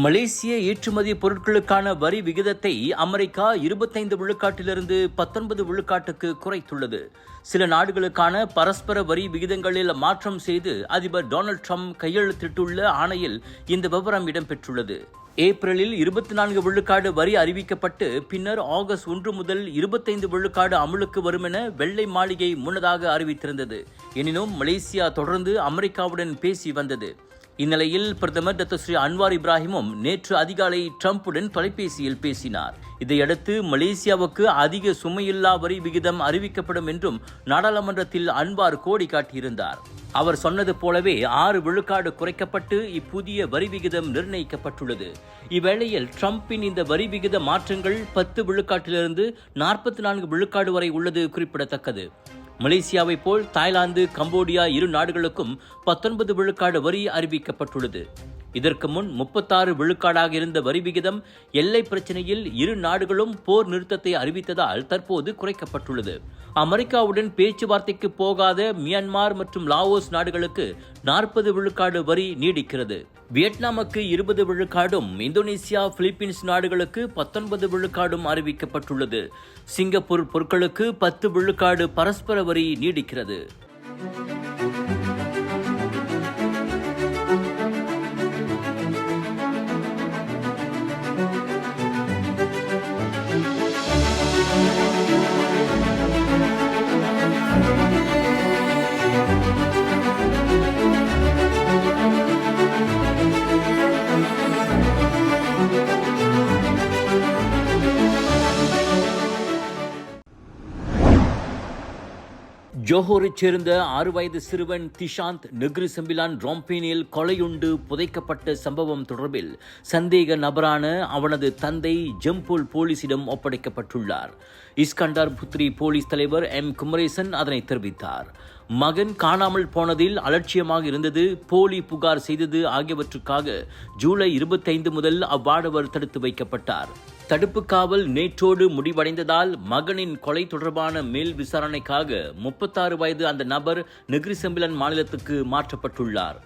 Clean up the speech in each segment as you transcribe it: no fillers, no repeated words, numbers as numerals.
மலேசிய ஏற்றுமதி பொருட்களுக்கான வரி விகிதத்தை அமெரிக்கா 25 விழுக்காட்டிலிருந்து 19 விழுக்காட்டுக்கு குறைத்துள்ளது. சில நாடுகளுக்கான பரஸ்பர வரி விகிதங்களில் மாற்றம் செய்து அதிபர் டொனால்ட் ட்ரம்ப் கையெழுத்திட்டுள்ள ஆணையில் இந்த விவரம் இடம்பெற்றுள்ளது. ஏப்ரலில் 24 விழுக்காடு வரி அறிவிக்கப்பட்டு பின்னர் ஆகஸ்ட் 1 முதல் 25 விழுக்காடு அமலுக்கு வரும் என வெள்ளை மாளிகை முன்னதாக அறிவித்திருந்தது. எனினும் மலேசியா தொடர்ந்து அமெரிக்காவுடன் பேசி வந்தது. இந்நிலையில் பிரதமர் டாக்டர் ஸ்ரீ அன்வார் இப்ராஹிமும் நேற்று அதிகாலை ட்ரம்புடன் தொலைபேசியில் பேசினார். இதையடுத்து மலேசியாவுக்கு அதிக சுமையில்லா வரி விகிதம் அறிவிக்கப்படும் என்றும் நாடாளுமன்றத்தில் அன்வார் கோடி காட்டியிருந்தார். அவர் சொன்னது போலவே 6 விழுக்காடு குறைக்கப்பட்டு இப்புதிய வரி விகிதம் நிர்ணயிக்கப்பட்டுள்ளது. இவ்வேளையில் ட்ரம்பின் இந்த வரி விகித மாற்றங்கள் 10 விழுக்காட்டிலிருந்து 44 விழுக்காடு வரை உள்ளது குறிப்பிடத்தக்கது. மலேசியாவை போல் தாய்லாந்து, கம்போடியா இரு நாடுகளுக்கும் 19 விழுக்காடு வரி அறிவிக்கப்பட்டுள்ளது. இதற்கு முன் 36 விழுக்காடாக இருந்த வரி விகிதம் எல்லை பிரச்சனையில் இரு நாடுகளும் போர் நிறுத்தத்தை அறிவித்ததால் தற்போது குறைக்கப்பட்டுள்ளது. அமெரிக்காவுடன் பேச்சுவார்த்தைக்கு போகாத மியான்மர் மற்றும் லாவோஸ் நாடுகளுக்கு 40 விழுக்காடு வரி நீடிக்கிறது. வியட்நாமுக்கு 20 விழுக்காடும், இந்தோனேசியா, பிலிப்பீன்ஸ் நாடுகளுக்கு 19 விழுக்காடும் அறிவிக்கப்பட்டுள்ளது. சிங்கப்பூர் பொருட்களுக்கு 10 விழுக்காடு பரஸ்பர வரி நீடிக்கிறது. ஜோஹரைச் சேர்ந்த 6 வயது சிறுவன் திஷாந்த் நெக்ரி செம்பிலான் ரொம்பேனில் கொலையுண்டு புதைக்கப்பட்ட சம்பவம் தொடர்பில் சந்தேக நபரான அவனது தந்தை ஜம்பூல் போலீசிடம் ஒப்படைக்கப்பட்டுள்ளார். இஸ்கண்டார் புத்ரி போலீஸ் தலைவர் எம் குமரேசன் அதனை தெரிவித்தார். மகன் காணாமல் போனதில் அலட்சியமாக இருந்தது, போலி புகார் செய்தது ஆகியவற்றுக்காக ஜூலை 25 முதல் அவ்வாடவர் தடுத்து வைக்கப்பட்டார். தடுப்பு காவல் நேற்றோடு முடிவடைந்ததால் மகனின் கொலை தொடர்பான மேல் விசாரணைக்காக 36 வயது அந்த நபர் நெக்ரி செம்பிலான் மாநிலத்துக்கு மாற்றப்பட்டுள்ளார்.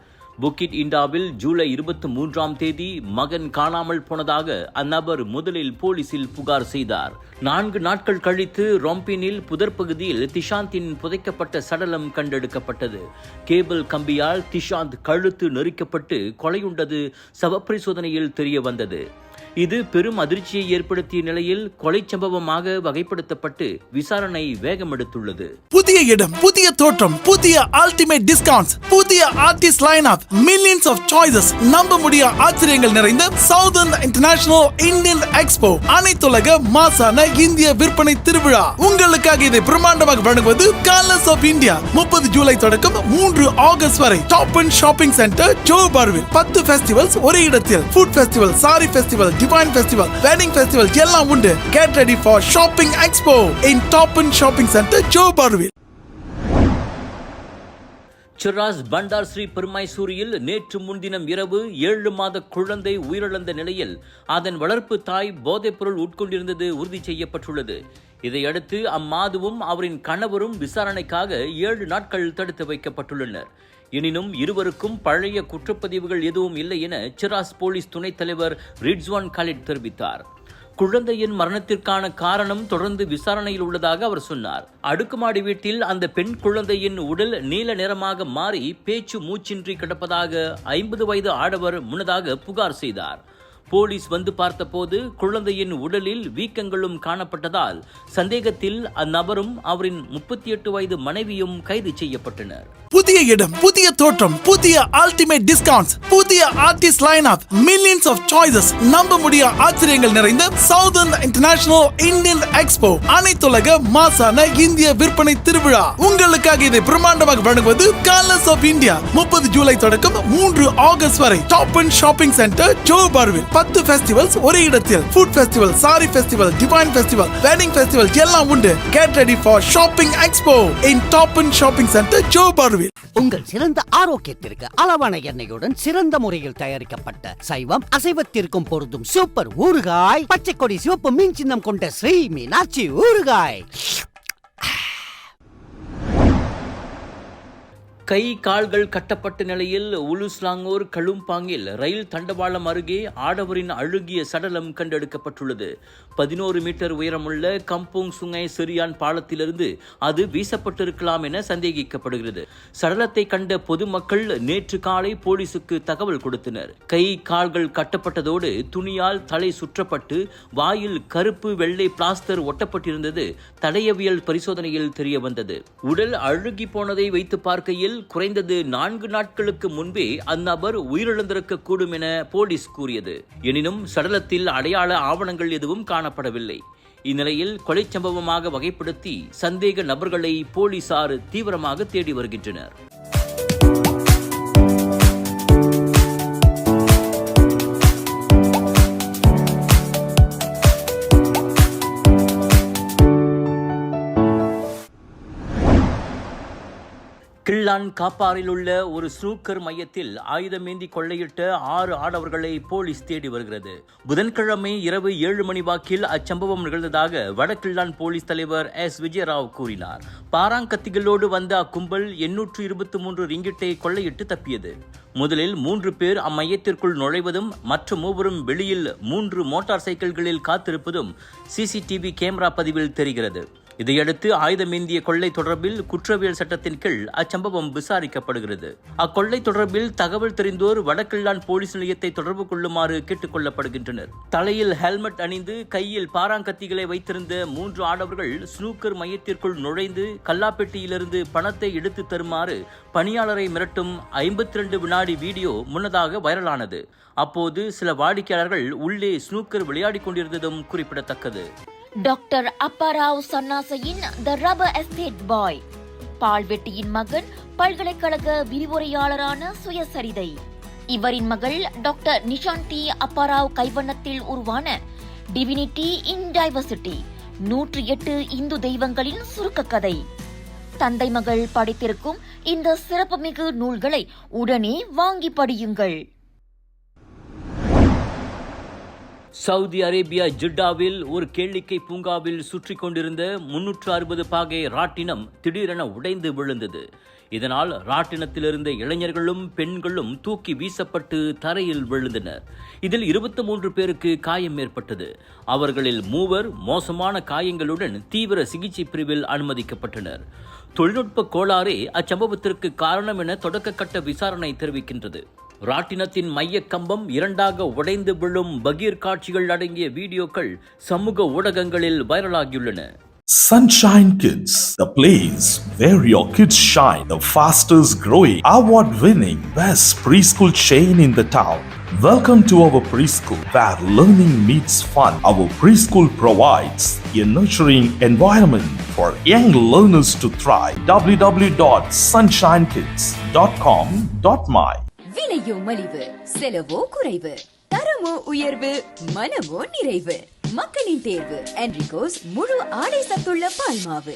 புக்கிட் இண்டாவில் ஜூலை 23ஆம் தேதி மகன் காணாமல் போனதாக அந்நபர் முதலில் போலீசில் புகார் செய்தார். 4 நாட்கள் கழித்து ரொம்பினில் புதர் பகுதியில் திஷாந்தின் புதைக்கப்பட்ட சடலம் கண்டெடுக்கப்பட்டது. கேபிள் கம்பியால் திஷாந்த் கழுத்து நெரிக்கப்பட்டு கொலையுண்டது சவப்பரிசோதனையில் தெரிய வந்தது. இது பெரும் அதிர்ச்சியை ஏற்படுத்திய நிலையில் கொலை சம்பவமாக வகைப்படுத்தப்பட்டு விசாரணை வேகமெடுத்துள்ளது. புதிய இடம், புதிய தோற்றம், புதிய அல்டிமேட் டிஸ்கவுண்ட்ஸ், புதிய artist line up, millions of choices, நம்ப முடிய ஆச்சரியங்கள் நிறைந்த சவுதர்ன் இன்டர்நேஷனல் இந்தியன் எக்ஸ்போ, அனைத்துலக மாசான இந்திய விற்பனை திருவிழா. உங்களுக்காக இதை பிரம்மாண்டமாக வழங்குவது கலர்ஸ் ஆஃப் இந்தியா. 30 ஜூலை தொடக்கம் 3 ஆகஸ்ட் வரை டாப் அண்ட் ஷாப்பிங் சென்டர் ஜோஹர்வில் 10 ஃபெஸ்டிவல்ஸ் ஒரே இடத்தில். Food festival, sari festival, divine festival, wedding festival எல்லாம் உண்டு. Get ready for Shopping Expo in Top End Shopping Center, ஜோஹர்வில். சிராஸ் பண்டார் ஸ்ரீ பெருமைசூரியில் நேற்று முன்தினம் இரவு 7 மாத குழந்தை உயிரிழந்த நிலையில் அதன் வளர்ப்பு தாய் போதைப்பொருள் உட்கொண்டிருந்தது உறுதி செய்யப்பட்டுள்ளது. இதையடுத்து அம்மாதுவும் அவரின் கணவரும் விசாரணைக்காக 7 நாட்கள் தடுத்து வைக்கப்பட்டுள்ளனர். எனினும் இருவருக்கும் பழைய குற்றப்பதிவுகள் எதுவும் இல்லை என சிராஸ் போலீஸ் துணைத் தலைவர் ரிட்ஸ்வான் காலிட் தெரிவித்தார். குழந்தையின் மரணத்திற்கான காரணம் தொடர்ந்து விசாரணையில் உள்ளதாக அவர் சொன்னார். அடுக்குமாடி வீட்டில் அந்த பெண் குழந்தையின் உடல் நீல நிறமாக மாறி பேச்சு மூச்சின்றி கிடப்பதாக 50 வயது ஆடவர் முன்னதாக புகார் செய்தார். போலீஸ் வந்து பார்த்தபோது குழந்தையின் உடலில் வீக்கங்களும் காணப்பட்டதால் சந்தேகத்தில் அந்நபரும் அவரின் 38 வயது மனைவியும் கைது செய்யப்பட்டனர். புதிய இடம், புதிய தோற்றம், புதிய அல்டிமேட் டிஸ்கவுண்ட்ஸ், புதிய artist line up, millions of choices, நம்ப முடிய ஆச்சரியங்கள் நிறைந்த சவுதர்ன் இன்டர்நேஷனல் இந்தியன் எக்ஸ்போ, அனைத்துலக மாசான இந்திய விற்பனை திருவிழா. உங்களுக்காக இதை பிரம்மாண்டமாக வழங்குவது கலர்ஸ் ஆஃப் இந்தியா. 30 ஜூலை தொடக்கம் 3 ஆகஸ்ட் வரை டாப் அண்ட் ஷாப்பிங் சென்டர் ஜோஹர்வில் 10 ஃபெஸ்டிவல்ஸ் ஒரே இடத்தில். Food festival, sari festival, divine festival, wedding festival எல்லாம் உண்டு. Get ready for Shopping Expo in Top End Shopping Center, ஜோஹர்வில். உங்கள் சிறந்த ஆரோக்கியத்திற்கு அளவான எண்ணெயுடன் சிறந்த முறையில் தயாரிக்கப்பட்ட சைவம் அசைவத்திற்கும் பொருந்தும் சூப்பர் ஊறுகாய், பச்சை கொடி சிவப்பு மீன் சின்னம் கொண்ட ஸ்ரீ மீனாட்சி ஊறுகாய். கை கால்கள் கட்டப்பட்ட நிலையில் உலுஸ்லாங்கோர் கலும்பாங்கில் ரயில் தண்டவாளம் அருகே ஆடவரின் அழுகிய சடலம் கண்டெடுக்கப்பட்டுள்ளது. 11 மீட்டர் உயரமுள்ள கம்போங் சுங்கை சிரியான் பாலத்திலிருந்து அது வீசப்பட்டிருக்கலாம் என சந்தேகிக்கப்படுகிறது. சடலத்தை கண்ட பொதுமக்கள் நேற்று காலை போலீசுக்கு தகவல் கொடுத்தனர். கை கால்கள் கட்டப்பட்டதோடு துணியால் தலை சுற்றப்பட்டு வாயில் கருப்பு வெள்ளை பிளாஸ்டர் ஒட்டப்பட்டிருந்தது தடயவியல் பரிசோதனையில் தெரியவந்தது. உடல் அழுகி போனதை வைத்து பார்க்கையில் குறைந்தது 4 நாட்களுக்கு முன்பே அந்நபர் உயிரிழந்திருக்க கூடும் என போலீஸ் கூறியது. எனினும் சடலத்தில் அடையாள ஆவணங்கள் எதுவும் காணப்படவில்லை. இந்நிலையில் கொலை சம்பவமாக வகைப்படுத்தி சந்தேக நபர்களை போலீசார் தீவிரமாக தேடி வருகின்றனர். கிள்ளான் காப்பாரில் உள்ள ஒரு ஸ்னூக்கர் மையத்தில் ஆயுதமேந்தி கொள்ளையிட்ட 6 ஆடவர்களை போலீஸ் தேடி வருகிறது. புதன்கிழமை இரவு 7 மணி வாக்கில் அச்சம்பவம் நிகழ்ந்ததாக வடகிள்ளான் போலீஸ் தலைவர் S. விஜயராவ் கூறினார். பாராங்கத்திகளோடு வந்த அக்கும்பல் 823 ரிங்கிட்டை கொள்ளையிட்டு தப்பியது. முதலில் 3 பேர் அம்மையத்திற்குள் நுழைவதும் மற்ற 3 வெளியில் 3 மோட்டார் சைக்கிள்களில் காத்திருப்பதும் CCTV கேமரா பதிவில் தெரிகிறது. இதையடுத்து ஆயுதமேந்திய கொள்ளை தொடர்பில் குற்றவியல் சட்டத்தின் கீழ் அச்சம்பவம் விசாரிக்கப்படுகிறது. அக்கொள்ளை தொடர்பில் தகவல் தெரிந்தோர் வடகிள்ளான் போலீஸ் நிலையத்தை தொடர்பு கொள்ளுமாறு கேட்டுக் கொள்ளப்படுகின்றனர். தலையில் ஹெல்மெட் அணிந்து கையில் பாராங்கத்திகளை வைத்திருந்த 3 ஆடவர்கள் ஸ்னூக்கர் மையத்திற்குள் நுழைந்து கல்லாப்பெட்டியிலிருந்து பணத்தை எடுத்து தருமாறு பணியாளரை மிரட்டும் 52 வினாடி வீடியோ முன்னதாக வைரலானது. அப்போது சில வாடிக்கையாளர்கள் உள்ளே ஸ்னூக்கர் விளையாடிக் கொண்டிருந்ததும் குறிப்பிடத்தக்கது. டாக்டர் அப்பாராவ் சன்னாசையின் த ரப்பர் எஸ்டேட் பாய், பால்வெட்டியின் மகன், பல்கலைக்கழக விரிவுரையாளரான சுயசரிதை. இவரின் மகள் டாக்டர் நிஷாந்தி அப்பாராவ் கைவண்ணத்தில் உருவான டிவினிட்டி இன் டைவர்சிட்டி 108 இந்து தெய்வங்களின் சுருக்க கதை. தந்தை மகள் படித்திருக்கும் இந்த சிறப்புமிகு நூல்களை உடனே வாங்கி படியுங்கள். சவுதி அரேபியா ஜிட்டாவில் ஒரு கேளிக்கை பூங்காவில் சுற்றி கொண்டிருந்த 360 பாகை ராட்டினம் திடீரென உடைந்து விழுந்தது. இதனால் ராட்டினத்திலிருந்த இளைஞர்களும் பெண்களும் தூக்கி வீசப்பட்டு தரையில் விழுந்தனர். இதில் 23 பேருக்கு காயம் ஏற்பட்டது. அவர்களில் 3 மோசமான காயங்களுடன் தீவிர சிகிச்சை பிரிவில் அனுமதிக்கப்பட்டனர். தொழில்நுட்ப கோளாறே அச்சம்பவத்திற்கு காரணம் என தொடக்க கட்ட விசாரணை தெரிவிக்கின்றது. ராட்டினத்தின் மைய கம்பம் 2ஆக உடைந்து விழும் பகீர் காட்சிகள் அடங்கிய வீடியோக்கள் சமூக ஊடகங்களில் வைரலாகியுள்ளன. Sunshine Kids, the place where your kids shine, the fastest growing, award-winning, best preschool chain in the town. Welcome to our preschool, where learning meets fun. Our preschool provides a nurturing environment for young learners to thrive. www.sunshinekids.com.my விலையோ மலிவு, செலவோ குறைவு, தரமோ உயர்வு, மனமோ நிறைவு. மக்களின் தேர்வு என்ரிகோஸ் முழு ஆடை சத்துள்ள பால்மாவு.